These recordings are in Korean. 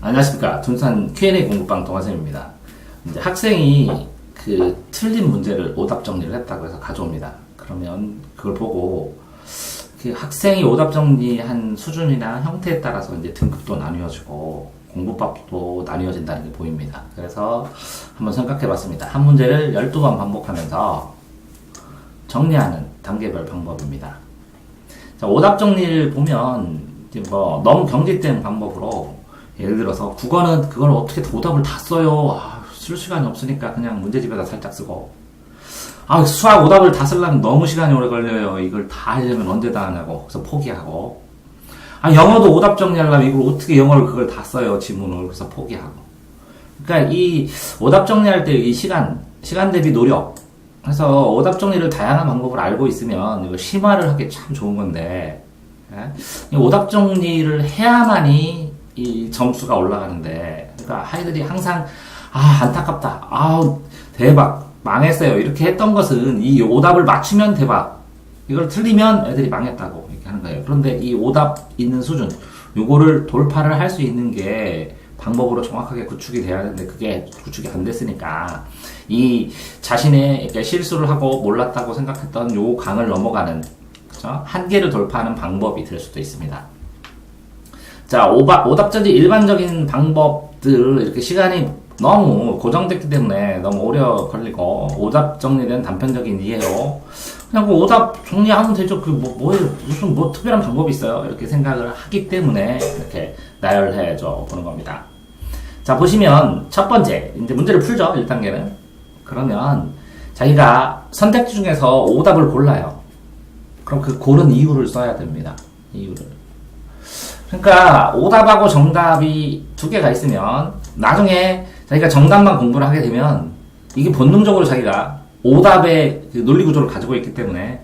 안녕하십니까. 둔산 Q&A 공부방 동화쌤입니다. 이제 학생이 그 틀린 문제를 오답 정리를 했다고 해서 가져옵니다. 그러면 그걸 보고 그 학생이 오답 정리한 수준이나 형태에 따라서 이제 등급도 나뉘어지고 공부법도 나뉘어진다는 게 보입니다. 그래서 한번 생각해 봤습니다. 한 문제를 12번 반복하면서 정리하는 단계별 방법입니다. 자, 오답 정리를 보면 이제 뭐 너무 경직된 방법으로 예를 들어서 국어는 그걸 어떻게 오답을 다 써요. 쓸 시간이 없으니까 그냥 문제집에다 살짝 쓰고, 수학 오답을 다 쓰려면 너무 시간이 오래 걸려요. 이걸 다 하려면 언제 다 하냐고. 그래서 포기하고. 영어도 오답 정리하려면 이걸 어떻게 영어를 그걸 다 써요. 지문을. 그래서 포기하고. 그러니까 이 오답 정리할 때 이 시간 대비 노력. 그래서 오답 정리를 다양한 방법을 알고 있으면 이거 심화를 하기 참 좋은 건데, 이 오답 정리를 해야만이 이 점수가 올라가는데, 그러니까 아이들이 항상 안타깝다, 대박, 망했어요, 이렇게 했던 것은 이 오답을 맞추면 대박, 이걸 틀리면 애들이 망했다고 이렇게 하는 거예요. 그런데 이 오답 있는 수준, 요거를 돌파를 할 수 있는 게 방법으로 정확하게 구축이 돼야 되는데 그게 구축이 안 됐으니까 이 자신의 실수를 하고 몰랐다고 생각했던 요 강을 넘어가는, 그죠? 한계를 돌파하는 방법이 될 수도 있습니다. 자, 오답 전지 일반적인 방법들, 이렇게 시간이 너무 고정됐기 때문에 너무 오래 걸리고, 오답 정리된 단편적인 이해로 그냥 그 오답 정리하면 되죠. 무슨 특별한 방법이 있어요. 이렇게 생각을 하기 때문에 이렇게 나열해줘 보는 겁니다. 자, 보시면 첫 번째, 이제 문제를 풀죠. 1단계는. 그러면 자기가 선택지 중에서 오답을 골라요. 그럼 그 고른 이유를 써야 됩니다. 이유를. 그러니까 오답하고 정답이 두 개가 있으면 나중에 자기가 정답만 공부를 하게 되면 이게 본능적으로 자기가 오답의 그 논리 구조를 가지고 있기 때문에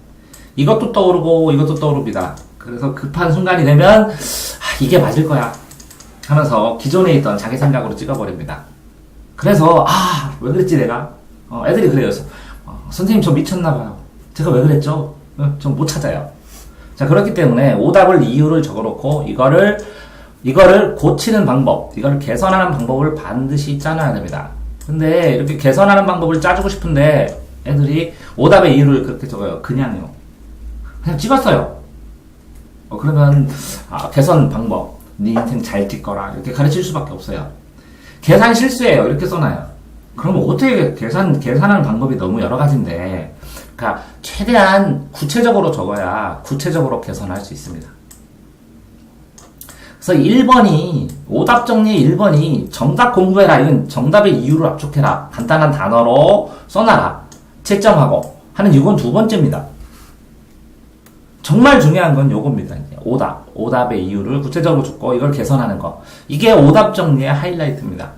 이것도 떠오르고 이것도 떠오릅니다. 그래서 급한 순간이 되면 이게 맞을 거야 하면서 기존에 있던 자기 생각으로 찍어버립니다. 그래서 왜 그랬지 내가? 애들이 그래요. 선생님 저 미쳤나봐요. 제가 왜 그랬죠? 전 못 찾아요. 자, 그렇기 때문에 오답을 이유를 적어놓고 이거를 고치는 방법, 이거를 개선하는 방법을 반드시 짜놔야 됩니다. 근데 이렇게 개선하는 방법을 짜주고 싶은데 애들이 오답의 이유를 그렇게 적어요. 그냥 찍었어요. 그러면 개선 방법, 네 인생 잘 찍거라 이렇게 가르칠 수밖에 없어요. 계산 실수예요. 이렇게 써놔요. 그러면 어떻게 계산하는 방법이 너무 여러 가지인데, 그러니까 최대한 구체적으로 적어야 구체적으로 개선할 수 있습니다. 그래서 1번이 오답 정리의 1번이 정답 공부해라. 이건 정답의 이유를 압축해라. 간단한 단어로 써놔라. 채점하고 하는 이건 두 번째입니다. 정말 중요한 건 요겁니다. 이제 오답의 이유를 구체적으로 적고 이걸 개선하는 거. 이게 오답 정리의 하이라이트입니다.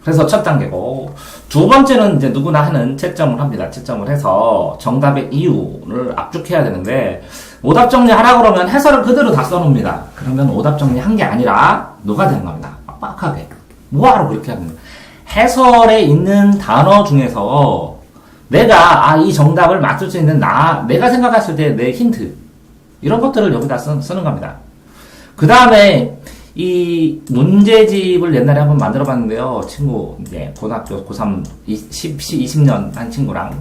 그래서 첫 단계고, 두 번째는 이제 누구나 하는 채점을 합니다. 채점을 해서 정답의 이유를 압축해야 되는데, 오답 정리하라고 그러면 해설을 그대로 다 써놓습니다. 그러면 오답 정리한 게 아니라 노가다한 겁니다. 빡빡하게. 뭐하러 그렇게 하면. 해설에 있는 단어 중에서 내가 이 정답을 맞출 수 있는 내가 생각했을 때 내 힌트, 이런 것들을 여기다 쓰는 겁니다. 그 다음에 이 문제집을 옛날에 한번 만들어 봤는데요. 친구, 이제 고등학교 고3 20년 한 친구랑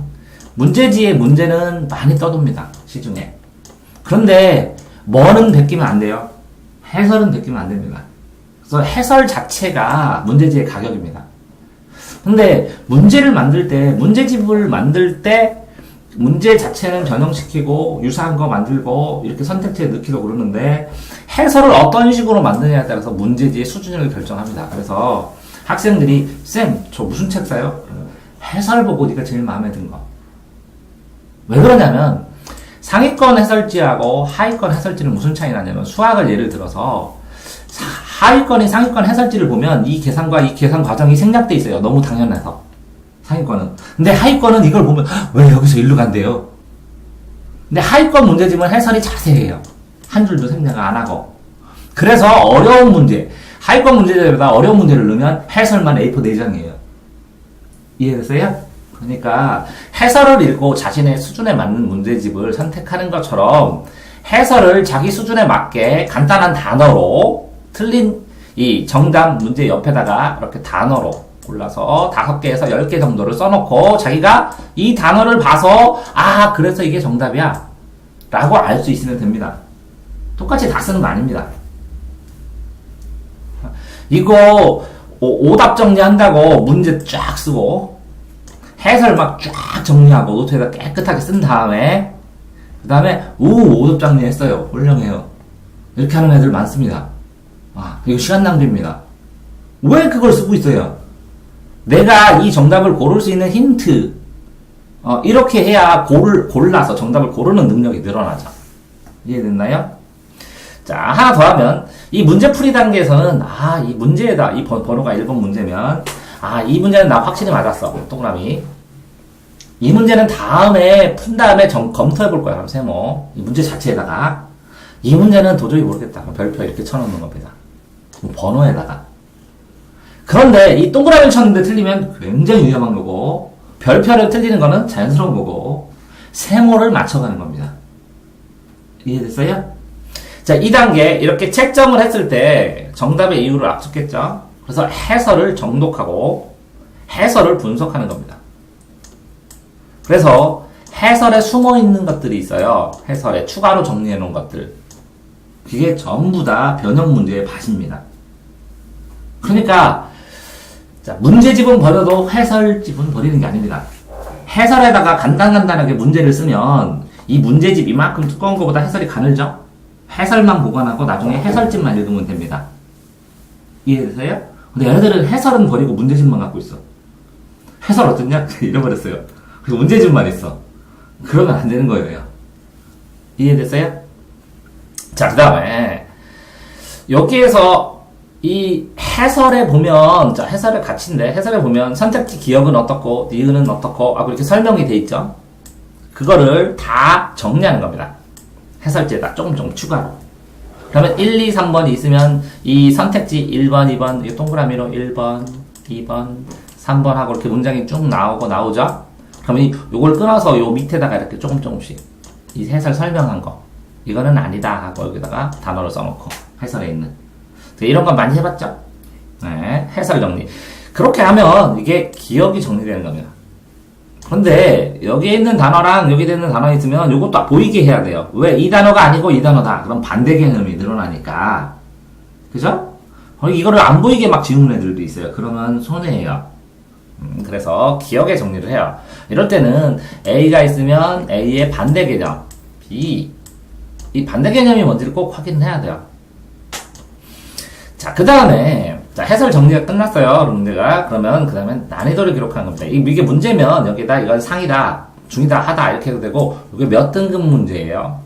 문제지의 문제는 많이 떠돕니다. 시중에. 그런데 뭐는 베끼면 안 돼요. 해설은 베끼면 안 됩니다. 그래서 해설 자체가 문제지의 가격입니다. 근데 문제집을 만들 때 문제 자체는 변형시키고 유사한 거 만들고 이렇게 선택지에 넣기도 그러는데, 해설을 어떤 식으로 만드냐에 따라서 문제지의 수준을 결정합니다. 그래서 학생들이 쌤, 저 무슨 책 사요? 해설 보고 네가 제일 마음에 든 거. 왜 그러냐면 상위권 해설지하고 하위권 해설지는 무슨 차이 나냐면, 수학을 예를 들어서 하위권이 상위권 해설지를 보면 이 계산과 이 계산 과정이 생략돼 있어요. 너무 당연해서. 상위권은. 근데 하위권은 이걸 보면 왜 여기서 일로 간대요? 근데 하위권 문제집은 해설이 자세해요. 한 줄도 생략을 안 하고. 그래서 어려운 문제, 하위권 문제집보다 어려운 문제를 넣으면 해설만 A4 4장이에요. 이해됐어요? 그러니까 해설을 읽고 자신의 수준에 맞는 문제집을 선택하는 것처럼 해설을 자기 수준에 맞게 간단한 단어로 틀린 이 정답 문제 옆에다가 이렇게 단어로 골라서 5개에서 10개 정도를 써놓고 자기가 이 단어를 봐서 아 그래서 이게 정답이야 라고 알 수 있으면 됩니다. 똑같이 다 쓰는 거 아닙니다. 이거 오답 정리한다고 문제 쫙 쓰고 해설 막 쫙 정리하고 노트에다 깨끗하게 쓴 다음에 그 다음에 오답 정리했어요. 훌륭해요. 이렇게 하는 애들 많습니다. 아 이거 시간 낭비입니다. 왜 그걸 쓰고 있어요? 내가 이 정답을 고를 수 있는 힌트 이렇게 해야 골라서 정답을 고르는 능력이 늘어나죠. 이해됐나요? 자 하나 더 하면 이 문제 풀이 단계에서는 이 문제에다 이 번호가 1번 문제면 이 문제는 나 확실히 맞았어. 동그라미. 이 문제는 다음에 푼 다음에 검토해 볼 거야. 그럼 세모. 이 문제 자체에다가 이 문제는 도저히 모르겠다. 그럼 별표 이렇게 쳐놓는 겁니다. 번호에다가. 그런데 이 동그라미를 쳤는데 틀리면 굉장히 위험한 거고 별표를 틀리는 거는 자연스러운 거고 세모를 맞춰가는 겁니다. 이해됐어요? 자, 2단계 이렇게 채점을 했을 때 정답의 이유를 압축했죠. 그래서 해설을 정독하고 해설을 분석하는 겁니다. 그래서 해설에 숨어있는 것들이 있어요. 해설에 추가로 정리해 놓은 것들. 그게 전부 다 변형 문제의 밭입니다. 그러니까 자, 문제집은 버려도 해설집은 버리는 게 아닙니다. 해설에다가 간단하게 문제를 쓰면 이 문제집 이만큼 두꺼운 것보다 해설이 가늘죠? 해설만 보관하고 나중에 해설집만 읽으면 됩니다. 이해되세요? 근데 얘네들은 해설은 버리고 문제집만 갖고 있어. 해설 어땠냐? 잃어버렸어요. 그리고 문제집만 있어. 그러면 안 되는 거예요. 이해됐어요? 자, 그 다음에 여기에서 이 해설에 보면 자 해설의 가치인데 해설에 보면 선택지 기억은 어떻고 니은은 어떻고 하고 이렇게 설명이 돼 있죠. 그거를 다 정리하는 겁니다. 해설지에다 조금 추가로. 그러면 1, 2, 3번이 있으면 이 선택지 1번, 2번 이 동그라미로 1번, 2번, 3번 하고 이렇게 문장이 쭉 나오죠. 그러면 요걸 끊어서 요 밑에다가 이렇게 조금씩 이 해설 설명한 거 이거는 아니다 하고 여기다가 단어를 써놓고 해설에 있는 이런 건 많이 해봤죠? 네, 해설 정리. 그렇게 하면 이게 기억이 정리되는 겁니다. 그런데 여기에 있는 단어랑 여기에 있는 단어 있으면 이것도 보이게 해야 돼요. 왜? 이 단어가 아니고 이 단어다. 그럼 반대 개념이 늘어나니까. 그죠? 이거를 안 보이게 막 지우는 애들도 있어요. 그러면 손해예요. 그래서 기억에 정리를 해요. 이럴 때는 A가 있으면 A의 반대 개념 B 이 반대 개념이 뭔지를 꼭 확인해야 돼요. 자, 그 다음에 자 해설 정리가 끝났어요. 문제가. 그러면 그 다음에 난이도를 기록하는 겁니다. 이게 문제면 여기다 이건 상이다, 중이다, 하다 이렇게 해도 되고 이게 몇 등급 문제예요.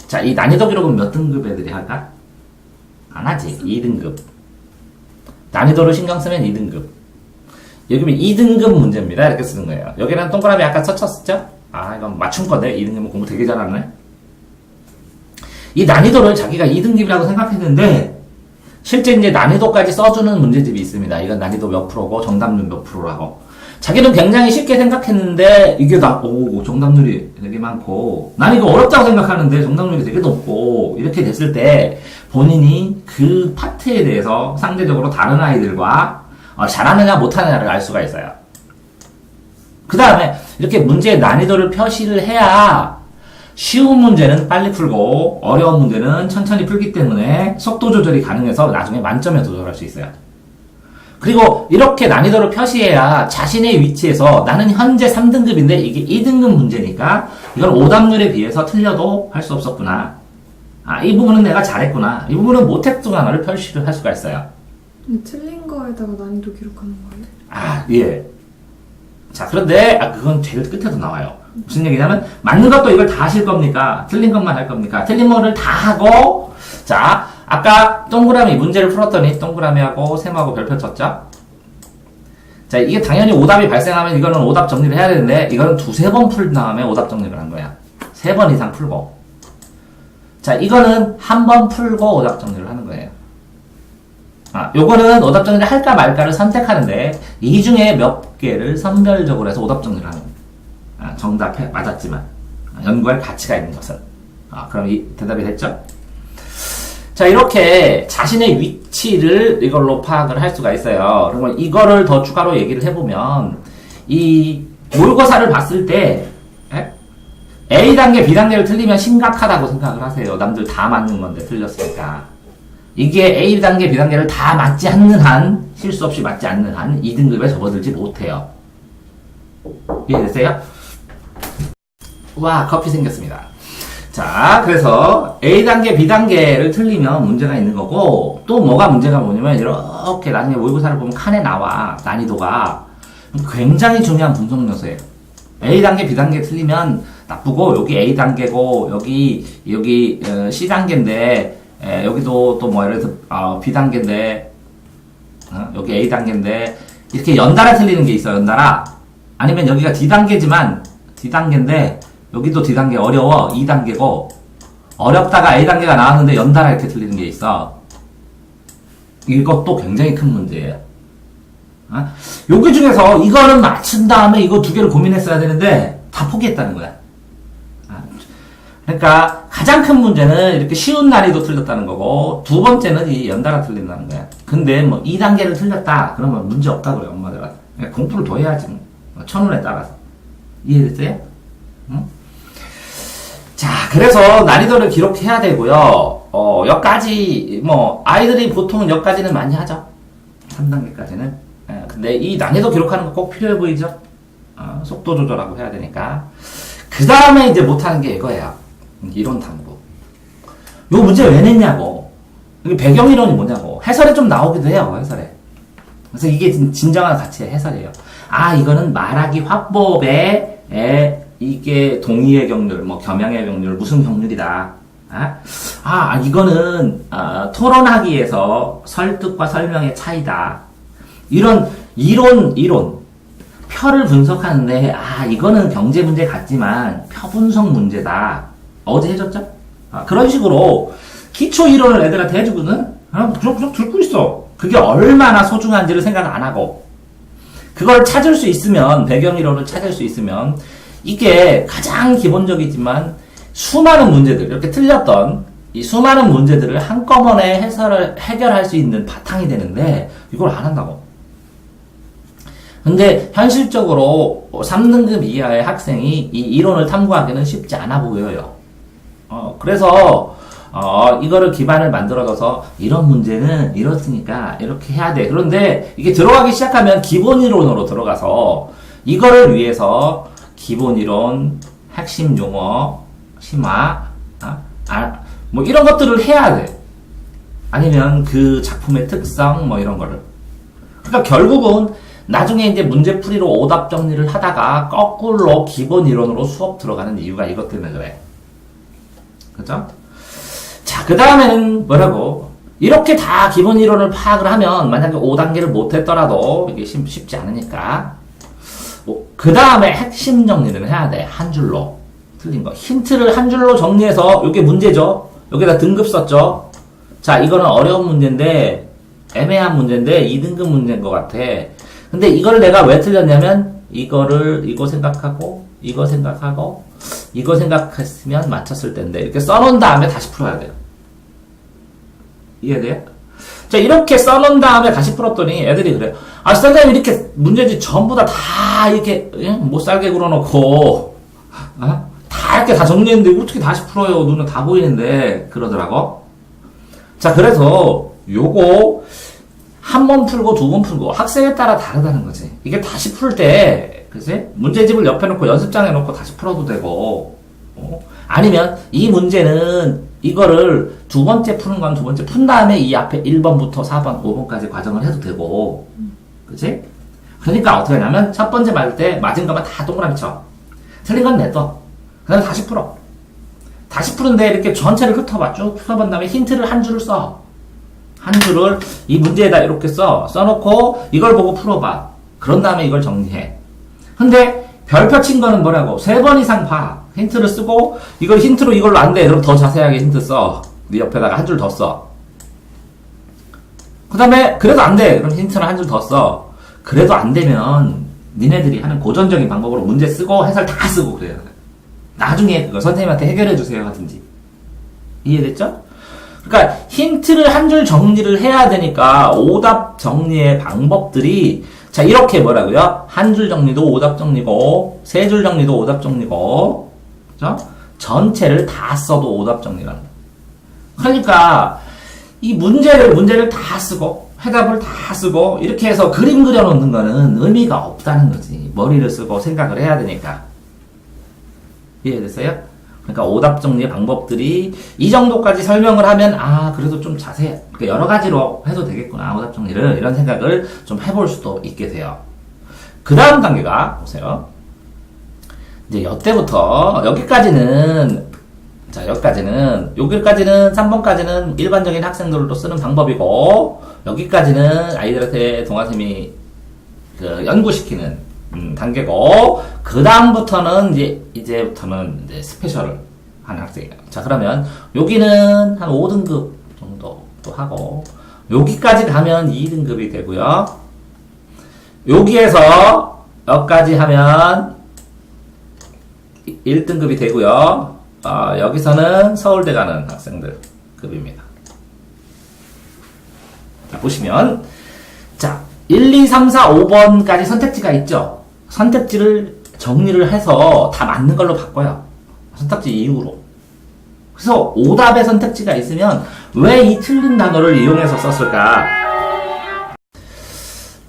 자, 이 난이도 기록은 몇 등급 애들이 할까? 안 하지. 2등급. 난이도를 신경 쓰면 2등급. 여기는 2등급 문제입니다. 이렇게 쓰는 거예요. 여기는 동그라미 아까 쳤었죠? 이건 맞춘 건데 2등급은 공부 되게 잘하네. 이 난이도를 자기가 2등급이라고 생각했는데 실제 이제 난이도까지 써주는 문제집이 있습니다. 이건 난이도 몇 프로고 정답률 몇 프로라고. 자기는 굉장히 쉽게 생각했는데 이게 정답률이 되게 많고 난 이거 어렵다고 생각하는데 정답률이 되게 높고 이렇게 됐을 때 본인이 그 파트에 대해서 상대적으로 다른 아이들과 잘하느냐 못하느냐를 알 수가 있어요. 그 다음에 이렇게 문제의 난이도를 표시를 해야 쉬운 문제는 빨리 풀고 어려운 문제는 천천히 풀기 때문에 속도 조절이 가능해서 나중에 만점에 도전할 수 있어요. 그리고 이렇게 난이도를 표시해야 자신의 위치에서 나는 현재 3등급인데 이게 2등급 문제니까 이건 오답률에 비해서 틀려도 할 수 없었구나. 이 부분은 내가 잘했구나. 이 부분은 못했구나를 표시를 할 수가 있어요. 틀린 거에다가 난이도 기록하는 거예요? 예. 자, 그런데 그건 제일 끝에도 나와요. 무슨 얘기냐면 맞는 것도 이걸 다 하실 겁니까? 틀린 것만 할 겁니까? 틀린 거를 다 하고 자, 아까 동그라미 문제를 풀었더니 동그라미하고 셈하고 별표 쳤죠? 자, 이게 당연히 오답이 발생하면 이거는 오답 정리를 해야 되는데 이거는 2-3번 풀 다음에 오답 정리를 한 거야. 3번 이상 풀고. 자, 이거는 1번 풀고 오답 정리를 하는 거예요. 요거는 오답 정리를 할까 말까를 선택하는데 이 중에 몇 개를 선별적으로 해서 오답 정리를 하는 거예요. 정답해 맞았지만 연구할 가치가 있는 것은 그럼 이 대답이 됐죠? 자, 이렇게 자신의 위치를 이걸로 파악을 할 수가 있어요. 그러면 이거를 더 추가로 얘기를 해보면, 이 모의고사를 봤을 때, A단계, B단계를 틀리면 심각하다고 생각을 하세요. 남들 다 맞는 건데, 틀렸으니까. 이게 A단계, B단계를 다 맞지 않는 한, 실수 없이 맞지 않는 한, 2등급에 접어들지 못해요. 이해됐어요? 와, 커피 생겼습니다. 자, 그래서 A단계, B단계를 틀리면 문제가 있는 거고, 또 뭐가 문제가 뭐냐면, 이렇게 나중에 모의고사를 보면 칸에 나와, 난이도가 굉장히 중요한 분석 요소예요. A단계, B단계 틀리면 나쁘고, 여기 A단계고, 여기 C단계인데, 여기도 또 뭐, 예를 들어, B단계인데, 여기 A단계인데, 이렇게 연달아 틀리는 게 있어요, 연달아. 아니면 여기가 D단계지만, D단계인데, 여기도 D단계 어려워. 2단계고, 어렵다가 A단계가 나왔는데 연달아 이렇게 틀리는 게 있어. 이것도 굉장히 큰 문제예요. 여기 중에서 이거는 맞춘 다음에 이거 두 개를 고민했어야 되는데, 다 포기했다는 거야. 그러니까, 가장 큰 문제는 이렇게 쉬운 난이도 틀렸다는 거고, 두 번째는 이 연달아 틀린다는 거야. 근데 뭐 2단계를 틀렸다. 그러면 문제 없다 그래, 엄마들한테. 그러니까 공부를 더 해야지. 천원에 따라서. 이해됐어요? 응? 자, 그래서 난이도를 기록해야 되고요. 여기까지, 뭐, 아이들이 보통은 여기까지는 많이 하죠. 3단계까지는. 근데 이 난이도 기록하는 거 꼭 필요해 보이죠? 속도 조절하고 해야 되니까. 그 다음에 이제 못하는 게 이거예요. 이론 탐구. 요 문제 왜 냈냐고. 이게 배경이론이 뭐냐고. 해설에 좀 나오기도 해요, 해설에. 그래서 이게 진정한 가치의 해설이에요. 이거는 말하기 화법에, 이게 동의의 경률, 뭐 겸양의 경률, 무슨 경률이다. 이거는 토론하기에서 설득과 설명의 차이다. 이런 이론 표를 분석하는데 이거는 경제 문제 같지만 표 분석 문제다. 어제 해줬죠? 그런 식으로 기초 이론을 애들한테 해주고는 그냥 듣고 있어. 그게 얼마나 소중한지를 생각 안 하고 그걸 찾을 수 있으면 배경 이론을 찾을 수 있으면 이게 가장 기본적이지만 수많은 문제들, 이렇게 틀렸던 이 수많은 문제들을 한꺼번에 해결할 수 있는 바탕이 되는데 이걸 안 한다고. 근데 현실적으로 3등급 이하의 학생이 이 이론을 탐구하기는 쉽지 않아 보여요. 그래서 이거를 기반을 만들어줘서 이런 문제는 이렇으니까 이렇게 해야 돼. 그런데 이게 들어가기 시작하면 기본 이론으로 들어가서 이거를 위해서 기본 이론, 핵심 용어, 심화, 뭐 이런 것들을 해야 돼. 아니면 그 작품의 특성, 뭐 이런 거를. 그러니까 결국은 나중에 이제 문제풀이로 오답 정리를 하다가 거꾸로 기본 이론으로 수업 들어가는 이유가 이것 때문에 그래. 그죠? 자, 그 다음에는 뭐라고? 이렇게 다 기본 이론을 파악을 하면 만약에 5단계를 못했더라도 이게 쉽지 않으니까 그 다음에 핵심 정리를 해야 돼. 한 줄로. 틀린 거. 힌트를 한 줄로 정리해서 이게 문제죠. 여기다 등급 썼죠. 자, 이거는 어려운 문제인데 애매한 문제인데 2등급 문제인 것 같아. 근데 이거를 내가 왜 틀렸냐면 이거 생각하고 이거 생각했으면 맞췄을 텐데 이렇게 써놓은 다음에 다시 풀어야 돼요. 이해돼요? 자, 이렇게 써놓은 다음에 다시 풀었더니 애들이 그래요. 선생님 이렇게 문제지 전부 다 이렇게 못 살게 굴어놓고 다 이렇게 다 정리했는데 어떻게 다시 풀어요? 눈은 다 보이는데 그러더라고. 자, 그래서 요거 한 번 풀고 두 번 풀고 학생에 따라 다르다는 거지. 이게 다시 풀 때 그치? 문제집을 옆에 놓고 연습장에 놓고 다시 풀어도 되고 아니면 이 문제는 이거를 두 번째 푸는 건 두 번째 푼 다음에 이 앞에 1번부터 4번, 5번까지 과정을 해도 되고 그치? 그러니까 어떻게 하냐면 첫 번째 맞을 때 맞은 거만 다 동그라미 쳐. 틀린 건 내둬. 그 다음에 다시 풀어. 다시 푸는데 이렇게 전체를 훑어봐. 쭉 훑어본 다음에 힌트를 한 줄을 써. 한 줄을 이 문제에다 이렇게 써놓고 이걸 보고 풀어봐. 그런 다음에 이걸 정리해. 근데 별표 친 거는 뭐라고? 3번 이상 봐. 힌트를 쓰고 이걸 힌트로 이걸로 안 돼. 그럼 더 자세하게 힌트 써. 네 옆에다가 한 줄 더 써. 그 다음에 그래도 안 돼. 그럼 힌트를 한 줄 더 써. 그래도 안 되면 니네들이 하는 고전적인 방법으로 문제 쓰고 해설 다 쓰고 그래요. 나중에 그거 선생님한테 해결해 주세요 하든지. 이해됐죠? 그러니까 힌트를 한 줄 정리를 해야 되니까 오답 정리의 방법들이 자 이렇게 뭐라고요? 한 줄 정리도 오답 정리고 세 줄 정리도 오답 정리고 그죠? 전체를 다 써도 오답 정리라는 거예요. 그러니까 이 문제를 다 쓰고 해답을 다 쓰고 이렇게 해서 그림 그려놓는 거는 의미가 없다는 거지. 머리를 쓰고 생각을 해야 되니까. 이해됐어요? 그러니까 오답 정리의 방법들이 이 정도까지 설명을 하면 아 그래도 좀 자세히 그러니까 여러 가지로 해도 되겠구나 오답 정리를 이런 생각을 좀 해볼 수도 있게 돼요. 그 다음 단계가 보세요. 이제 여기부터 여기까지는 자 여기까지는 3번까지는 일반적인 학생들도 쓰는 방법이고 여기까지는 아이들한테 동아쌤이 그 연구시키는 단계고 그 다음부터는 이제부터는 이제 스페셜을 하는 학생이에요. 자 그러면 여기는 한 5등급 정도 또 하고 여기까지 가면 2등급이 되고요. 여기에서 여기까지 하면 1등급이 되고요. 여기서는 서울대 가는 학생들 급입니다. 자, 보시면 자 1, 2, 3, 4, 5번까지 선택지가 있죠. 선택지를 정리를 해서 다 맞는 걸로 바꿔요. 선택지 이후로. 그래서 오답의 선택지가 있으면 왜 이 틀린 단어를 이용해서 썼을까?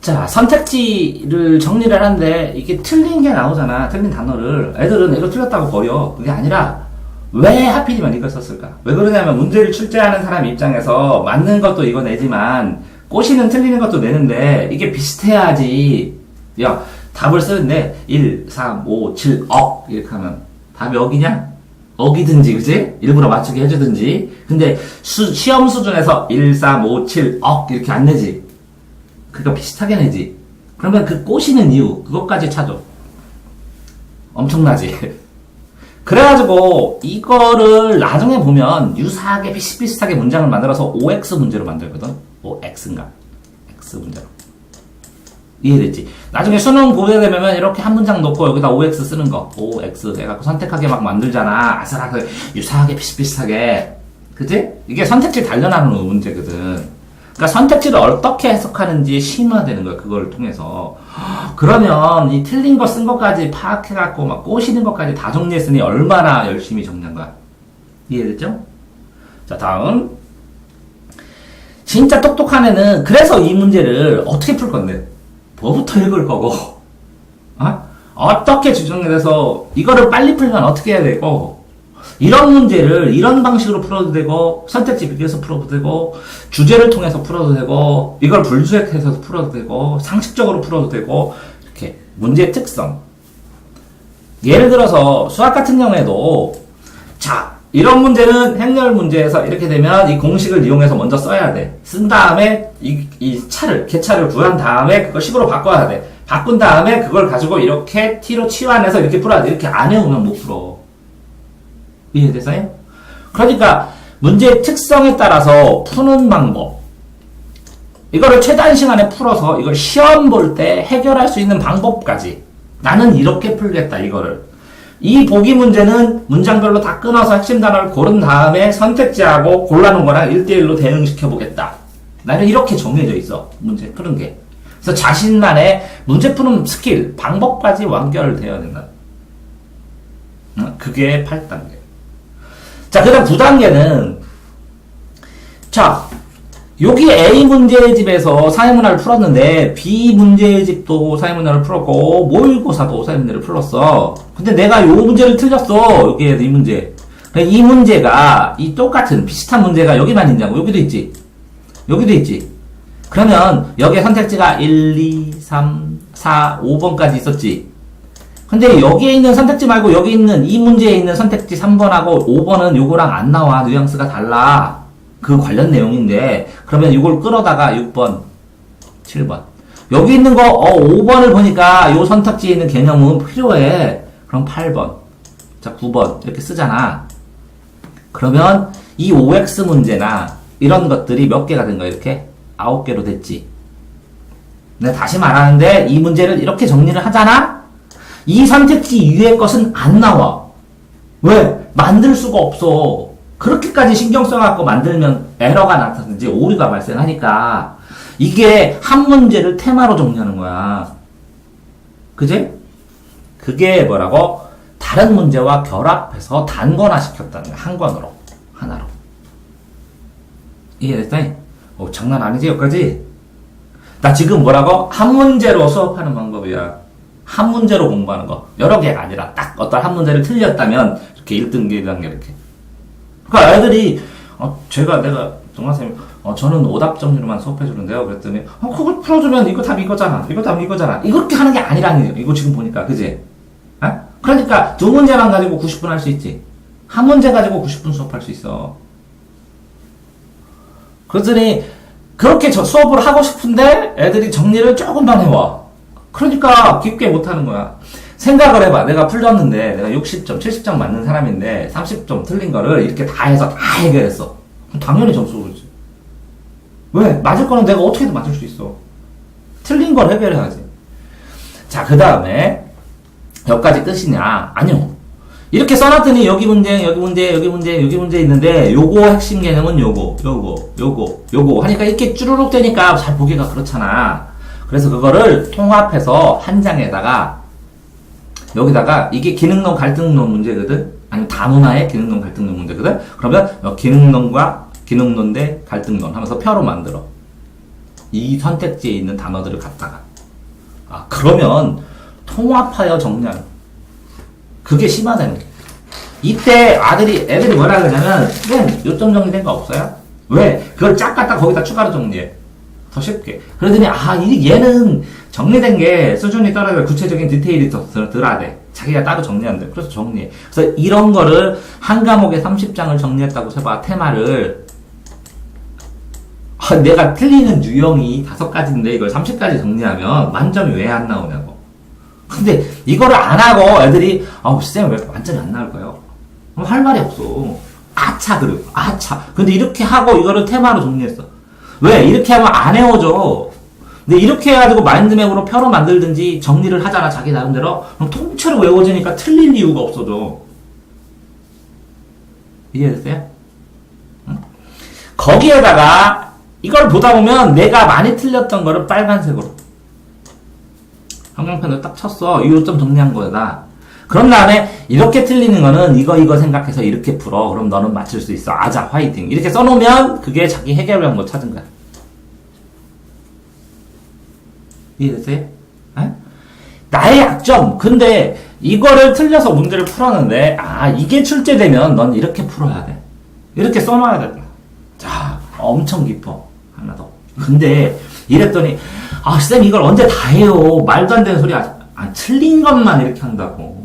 자, 선택지를 정리를 하는데 이게 틀린 게 나오잖아. 틀린 단어를. 애들은 이거 틀렸다고 버려. 그게 아니라 왜 하필이면 이걸 썼을까? 왜 그러냐면 문제를 출제하는 사람 입장에서 맞는 것도 이거 내지만 꼬시는 틀리는 것도 내는데 이게 비슷해야지. 야, 답을 쓰는데 1, 3, 5, 7, 억 이렇게 하면 답이 억이냐? 억이든지 그지? 일부러 맞추게 해주든지. 근데 시험 수준에서 1, 3, 5, 7, 억 이렇게 안 내지. 그거 비슷하게 내지. 그러면 그 꼬시는 이유 그것까지 찾아. 엄청나지. 그래가지고 이거를 나중에 보면 유사하게 비슷비슷하게 문장을 만들어서 OX 문제로 만들거든. OX인가? X 문제로. 이해됐지? 나중에 수능 보게 되면 이렇게 한 문장 놓고 여기다 OX 쓰는 거. OX 해갖고 선택하게 막 만들잖아. 아슬아슬 유사하게 비슷비슷하게. 그치? 이게 선택지 단련하는 문제거든. 그러니까 선택지를 어떻게 해석하는지 심화되는 거야. 그걸 통해서. 그러면 이 틀린 거 쓴 것까지 파악해갖고 막 꼬시는 것까지 다 정리했으니 얼마나 열심히 정리한 거야. 이해됐죠? 자, 다음. 진짜 똑똑한 애는 그래서 이 문제를 어떻게 풀 건데? 뭐부터 읽을 거고, 어떻게 주정해서 이거를 빨리 풀면 어떻게 해야 되고, 이런 문제를 이런 방식으로 풀어도 되고, 선택지 비교해서 풀어도 되고, 주제를 통해서 풀어도 되고, 이걸 불수액해서 풀어도 되고, 상식적으로 풀어도 되고, 이렇게 문제의 특성. 예를 들어서 수학 같은 경우에도, 자, 이런 문제는 행렬 문제에서 이렇게 되면 이 공식을 이용해서 먼저 써야 돼. 쓴 다음에 개차를 구한 다음에 그걸 식으로 바꿔야 돼. 바꾼 다음에 그걸 가지고 이렇게 t로 치환해서 이렇게 풀어야 돼. 이렇게 안 해오면 못 풀어. 이해됐어요? 그러니까 문제의 특성에 따라서 푸는 방법. 이거를 최단 시간에 풀어서 이걸 시험 볼 때 해결할 수 있는 방법까지. 나는 이렇게 풀겠다, 이거를. 이 보기 문제는 문장별로 다 끊어서 핵심 단어를 고른 다음에 선택지하고 골라놓은 거랑 1대1로 대응시켜보겠다. 나는 이렇게 정해져 있어. 문제 푸는 게. 그래서 자신만의 문제 푸는 스킬, 방법까지 완결되어야 된다. 그게 8단계. 자, 그 다음 9단계는 자, 여기 A 문제의 집에서 사회문화를 풀었는데 B 문제의 집도 사회문화를 풀었고 모의고사도 사회문화를 풀었어. 근데 내가 요 문제를 틀렸어. 여기에 이 문제. 이 문제가 이 똑같은 비슷한 문제가 여기만 있냐고. 여기도 있지. 여기도 있지. 그러면 여기에 선택지가 1, 2, 3, 4, 5번까지 있었지. 근데 여기에 있는 선택지 말고 여기 있는 이 문제에 있는 선택지 3번하고 5번은 요거랑 안 나와. 뉘앙스가 달라. 그 관련 내용인데 그러면 이걸 끌어다가 6번, 7번 여기 있는 거 5번을 보니까 요 선택지에 있는 개념은 필요해. 그럼 8번, 자 9번 이렇게 쓰잖아. 그러면 이 OX 문제나 이런 것들이 몇 개가 된 거야? 이렇게 9개로 됐지. 내가 다시 말하는데 이 문제를 이렇게 정리를 하잖아. 이 선택지 이외의 것은 안 나와. 왜? 만들 수가 없어. 그렇게까지 신경 써갖고 만들면 에러가 나타나든지 오류가 발생하니까 이게 한 문제를 테마로 정리하는 거야. 그지? 그게 뭐라고? 다른 문제와 결합해서 단권화 시켰다는 거야. 한 권으로. 하나로. 이해됐다니? 장난 아니지, 여기까지? 나 지금 뭐라고? 한 문제로 수업하는 방법이야. 한 문제로 공부하는 거. 여러 개가 아니라 딱 어떤 한 문제를 틀렸다면 이렇게 1등급, 2단계 이렇게. 그러니까 애들이 내가 정선생님 저는 오답 정리로만 수업해주는데요. 그랬더니 그걸 풀어주면 이거 답 이거잖아. 이거 답 이거잖아. 이렇게 하는 게 아니라는 거예요. 이거 지금 보니까. 그지? 그러니까 두 문제만 가지고 90분 할 수 있지. 한 문제 가지고 90분 수업할 수 있어. 그랬더니 그렇게 수업을 하고 싶은데 애들이 정리를 조금만 해와. 그러니까 깊게 못하는 거야. 생각을 해봐. 내가 풀렸는데 내가 60점, 70점 맞는 사람인데 30점 틀린 거를 이렇게 다 해서 다 해결했어. 그럼 당연히 점수 오르지. 왜? 맞을 거는 내가 어떻게든 맞을 수 있어. 틀린 걸 해결해야지. 자, 그 다음에 여기까지 끝이냐? 아니요. 이렇게 써놨더니 여기 문제, 여기 문제, 여기 문제, 여기 문제 있는데 요거 핵심 개념은 요거 하니까 이렇게 쭈루룩 되니까 잘 보기가 그렇잖아. 그래서 그거를 통합해서 한 장에다가 여기다가 이게 기능론 갈등론 문제거든? 아니면 다문화의 기능론 갈등론 문제거든? 그러면 기능론과 기능론 대 갈등론 하면서 표로 만들어. 이 선택지에 있는 단어들을 갖다가. 그러면 통합하여 정리하는. 그게 심하다는 거야. 이때 애들이 뭐라 그러냐면, 요점 정리된 거 없어요? 왜? 그걸 쫙 갖다 거기다 추가로 정리해. 더 쉽게. 그러더니, 얘는 정리된 게 수준이 떨어져 구체적인 디테일이 더 들어야 돼. 자기가 따로 정리한대. 그래서 정리해. 그래서 이런 거를 한 과목에 30장을 정리했다고 해봐. 테마를. 내가 틀리는 유형이 5가지인데 이걸 30가지 정리하면 만점이 왜 안 나오냐고. 근데 이거를 안 하고 애들이 쌤 왜 만점이 안 나올 거예요? 할 말이 없어. 그리고 근데 이렇게 하고 이거를 테마로 정리했어. 왜? 이렇게 하면 안 외워져. 근데 이렇게 해가지고 마인드맵으로 표로 만들든지 정리를 하잖아, 자기 나름대로. 그럼 통째로 외워지니까 틀릴 이유가 없어져. 이해됐어요? 응? 거기에다가 이걸 보다 보면 내가 많이 틀렸던 거를 빨간색으로 형광펜을 딱 쳤어. 이 요점 정리한 거에다. 그런 다음에 이렇게 틀리는 거는 이거 생각해서 이렇게 풀어. 그럼 너는 맞출 수 있어. 아자, 화이팅. 이렇게 써놓으면 그게 자기 해결한 거 찾은 거야. 이해됐어요? 나의 약점. 근데 이거를 틀려서 문제를 풀었는데 이게 출제되면 넌 이렇게 풀어야 돼. 이렇게 써놔야 돼. 자, 엄청 깊어. 하나 더. 근데 이랬더니 쌤 이걸 언제 다 해요. 말도 안 되는 소리 틀린 것만 이렇게 한다고.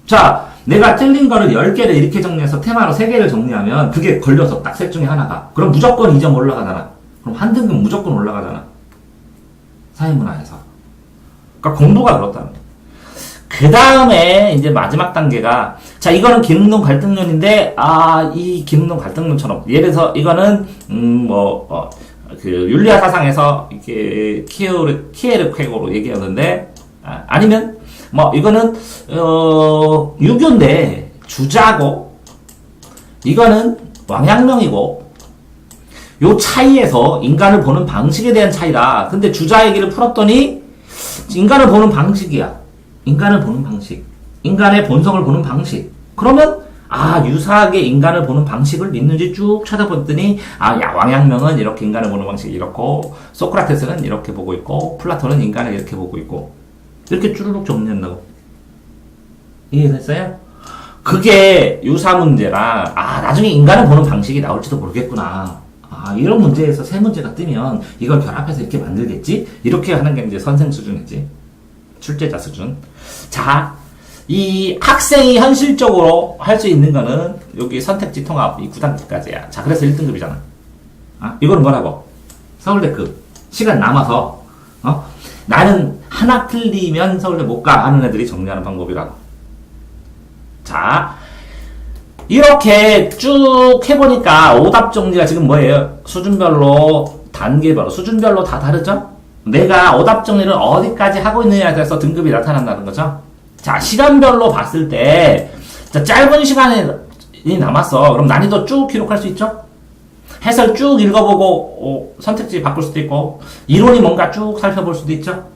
자, 내가 틀린 거를 10개를 이렇게 정리해서 테마로 3개를 정리하면 그게 걸려서 딱 셋 중에 하나가. 그럼 무조건 2점 올라가잖아. 그럼 한 등급 무조건 올라가잖아. 사회문화에서. 그러니까 공부가 그렇다는 거야. 그 다음에 이제 마지막 단계가 이거는 기능론 갈등론인데 이 기능론 갈등론처럼 예를 들어서 이거는 그 율리아 사상에서 이게 키에르케고로 얘기하는데 아니면 이거는 유교인데 주자고 이거는 왕양명이고 요 차이에서 인간을 보는 방식에 대한 차이다. 근데 주자 얘기를 풀었더니 인간을 보는 방식이야. 인간을 보는 방식. 인간의 본성을 보는 방식. 그러면 유사하게 인간을 보는 방식을 있는지 쭉 찾아봤더니 왕양명은 이렇게 인간을 보는 방식이 이렇고 소크라테스는 이렇게 보고 있고 플라톤은 인간을 이렇게 보고 있고 이렇게 쭈르륵 정리한다고. 이해됐어요? 그게 유사 문제라 나중에 인간을 보는 방식이 나올지도 모르겠구나. 이런 문제에서 세 문제가 뜨면 이걸 결합해서 이렇게 만들겠지? 이렇게 하는 게 이제 선생 수준이지. 출제자 수준. 자, 이 학생이 현실적으로 할 수 있는 거는 여기 선택지 통합 이 9단계까지야. 자, 그래서 1등급이잖아. 이거는 뭐라고? 서울대급. 시간 남아서 나는 하나 틀리면 서울대 못 가 하는 애들이 정리하는 방법이라고. 자, 이렇게 쭉 해보니까 오답 정리가 지금 뭐예요? 수준별로, 단계별로, 수준별로 다 다르죠? 내가 오답 정리를 어디까지 하고 있느냐에 따라서 등급이 나타난다는 거죠? 자, 시간별로 봤을 때, 짧은 시간에 남았어. 그럼 난이도 쭉 기록할 수 있죠? 해설 쭉 읽어보고 선택지 바꿀 수도 있고 이론이 뭔가 쭉 살펴볼 수도 있죠?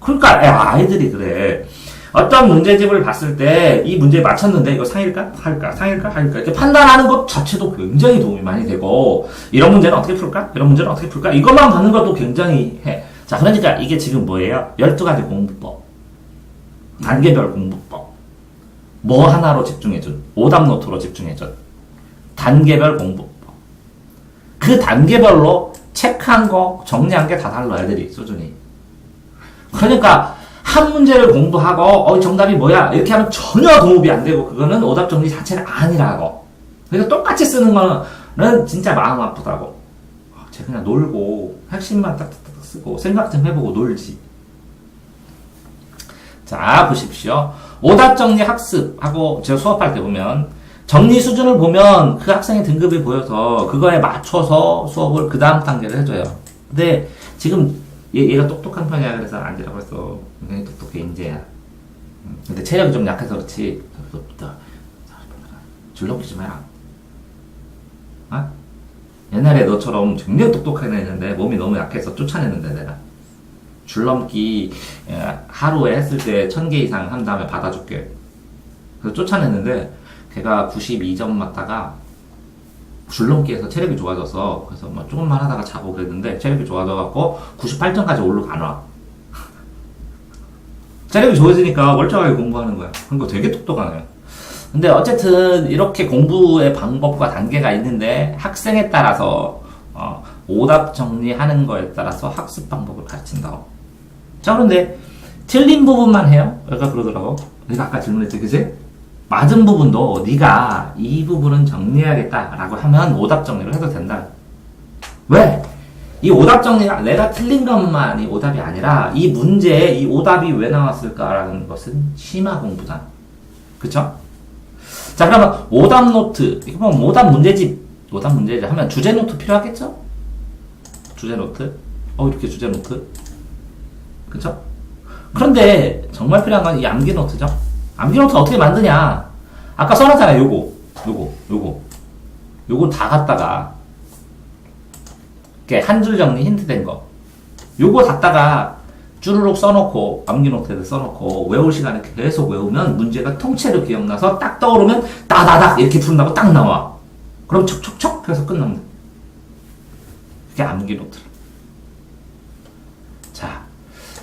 그러니까 아이들이 그래. 어떤 문제집을 봤을 때 이 문제에 맞췄는데 이거 상일까? 할까? 상일까? 할까? 이렇게 판단하는 것 자체도 굉장히 도움이 많이 되고 이런 문제는 어떻게 풀까? 이런 문제는 어떻게 풀까? 이것만 받는 것도 굉장히 해. 자, 그러니까 이게 지금 뭐예요? 12가지 공부법. 단계별 공부법. 뭐 하나로 집중해준. 오답 노트로 집중해준. 단계별 공부법. 그 단계별로 체크한 거, 정리한 게 다 달라, 애들이, 수준이. 그러니까, 한 문제를 공부하고, 정답이 뭐야? 이렇게 하면 전혀 도움이 안 되고, 그거는 오답 정리 자체가 아니라고. 그러니까 똑같이 쓰는 거는 진짜 마음 아프다고. 쟤 그냥 놀고, 핵심만 딱딱딱 쓰고, 생각 좀 해보고 놀지. 자, 보십시오. 오답 정리 학습하고 제가 수업할 때 보면 정리 수준을 보면 그 학생의 등급이 보여서 그거에 맞춰서 수업을 그 다음 단계를 해줘요. 근데 지금 얘가 똑똑한 편이야. 그래서 앉으라고 했어. 굉장히 똑똑해, 인재야. 근데 체력이 좀 약해서 그렇지. 줄넘기 좀 해라. 어? 옛날에 너처럼 굉장히 똑똑한 애였는데 몸이 너무 약해서 쫓아냈는데 내가. 줄넘기 하루에 했을 때 1000개 이상 한 다음에 받아줄게. 그래서 쫓아냈는데 걔가 92점 맞다가 줄넘기에서 체력이 좋아져서 그래서 뭐 조금만 하다가 자고 그랬는데 체력이 좋아져갖고 98점까지 올라가놔. 체력이 좋아지니까 멀쩡하게 공부하는 거야. 그러니까 되게 똑똑하네. 근데 어쨌든 이렇게 공부의 방법과 단계가 있는데 학생에 따라서 오답 정리하는 거에 따라서 학습 방법을 가르친다고. 자, 그런데 틀린 부분만 해요? 얘가 그러더라고. 내가 아까 질문했지, 그지? 맞은 부분도 네가 이 부분은 정리해야겠다라고 하면 오답 정리를 해도 된다. 왜? 이 오답 정리가 내가 틀린 것만이 오답이 아니라 이 문제에 이 오답이 왜 나왔을까라는 것은 심화 공부다. 그쵸? 자, 그러면 오답 노트, 이거 보면 오답 문제집 하면 주제 노트 필요하겠죠? 주제 노트? 이렇게 주제 노트? 그쵸? 그런데 정말 필요한 건 이 암기 노트죠? 암기 노트 어떻게 만드냐? 아까 써놨잖아요. 요거 다 갖다가 이렇게 한 줄 정리 힌트 된 거. 요거 갖다가 쭈루룩 써놓고 암기 노트에 써놓고 외울 시간에 계속 외우면 문제가 통째로 기억나서 딱 떠오르면 따다닥 이렇게 푼다고 딱 나와. 그럼 척척척 해서 끝납니다. 그게 암기 노트. 자,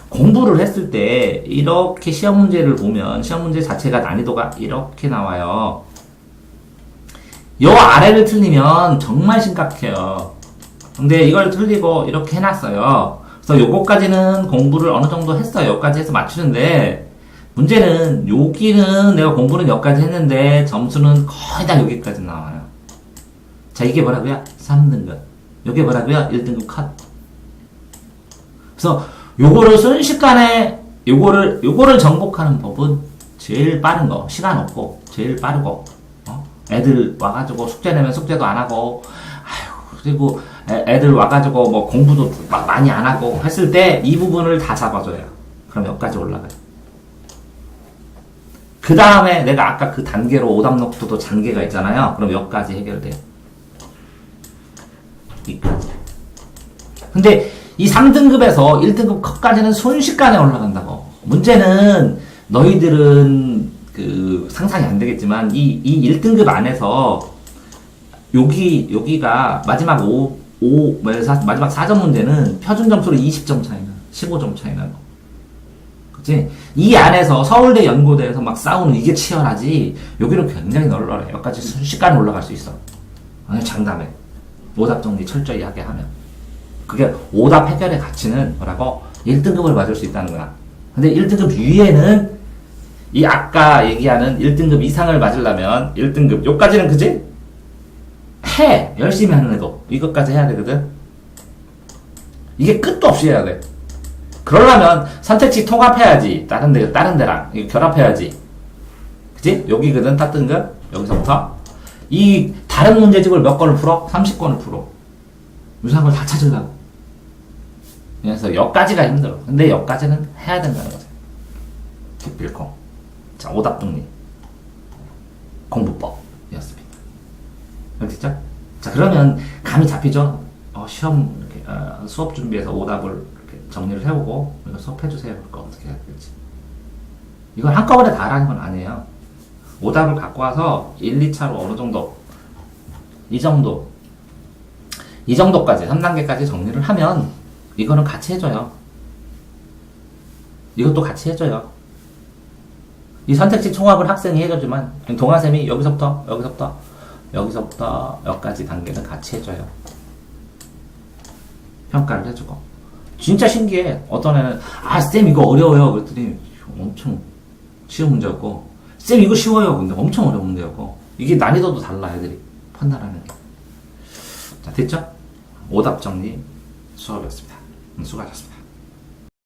공부를 했을 때 이렇게 시험 문제를 보면 시험 문제 자체가 난이도가 이렇게 나와요. 요 아래를 틀리면 정말 심각해요. 근데 이걸 틀리고 이렇게 해놨어요. 그래서 요거까지는 공부를 어느 정도 했어요. 여기까지 해서 맞추는데 문제는 여기는 내가 공부는 여기까지 했는데 점수는 거의 다 여기까지 나와요. 자, 이게 뭐라고요? 3등급. 이게 뭐라고요? 1등급 컷. 그래서 요거를 순식간에 요거를 정복하는 법은 제일 빠른 거, 시간 없고 제일 빠르고 애들 와가지고 숙제 내면 숙제도 안 하고 그리고 애들 와가지고 뭐 공부도 막 많이 안 하고 했을 때 이 부분을 다 잡아줘요. 그럼 여기까지 올라가요. 그 다음에 내가 아까 그 단계로 오답 노트도 단계가 있잖아요. 그럼 여기까지 해결돼요. 여기까지. 근데 이 3등급에서 1등급 컷까지는 순식간에 올라간다고. 문제는 너희들은 그 상상이 안 되겠지만 이 1등급 안에서 여기가 마지막 마지막 4점 문제는 표준 점수로 20점 차이나 15점 차이나 거. 그치? 이 안에서 서울대 연고대에서 막 싸우는 이게 치열하지. 여기는 굉장히 널널해. 여기까지 순식간에 올라갈 수 있어. 장담해. 오답 정리 철저히 하게 하면. 그게 오답 해결의 가치는 뭐라고? 1등급을 맞을 수 있다는 거야. 근데 1등급 위에는 이 아까 얘기하는 1등급 이상을 맞으려면 1등급 요까지는 그지? 열심히 하는 애도 이것까지 해야 되거든. 이게 끝도 없이 해야 돼. 그러려면 선택지 통합해야지. 다른 데랑 이거 결합해야지. 그치? 여기거든 딱 등급. 여기서부터 이 다른 문제집을 몇 권을 풀어? 30권을 풀어. 유사한 걸 다 찾으려고. 그래서 여기까지가 힘들어. 근데 여기까지는 해야 된다는 거죠. 기필코. 자, 오답 정리. 공부법. 됐죠? 자, 그러면 감이 잡히죠? 시험, 이렇게, 수업 준비해서 오답을 이렇게 정리를 해오고, 이거 수업해주세요. 그러니까 어떻게 해야 될지. 이건 한꺼번에 다 하라는 건 아니에요. 오답을 갖고 와서 1, 2차로 어느 정도, 이 정도까지, 3단계까지 정리를 하면, 이거는 같이 해줘요. 이것도 같이 해줘요. 이 선택지 총합을 학생이 해주지만, 동아쌤이 여기서부터 여기까지 단계는 같이 해줘요. 평가를 해주고. 진짜 신기해. 어떤 애는, 쌤 이거 어려워요. 그랬더니 엄청 쉬운 문제였고, 쌤 이거 쉬워요. 근데 엄청 어려운 문제였고, 이게 난이도도 달라, 애들이. 판단하는 게. 자, 됐죠? 오답 정리 수업이었습니다. 수고하셨습니다.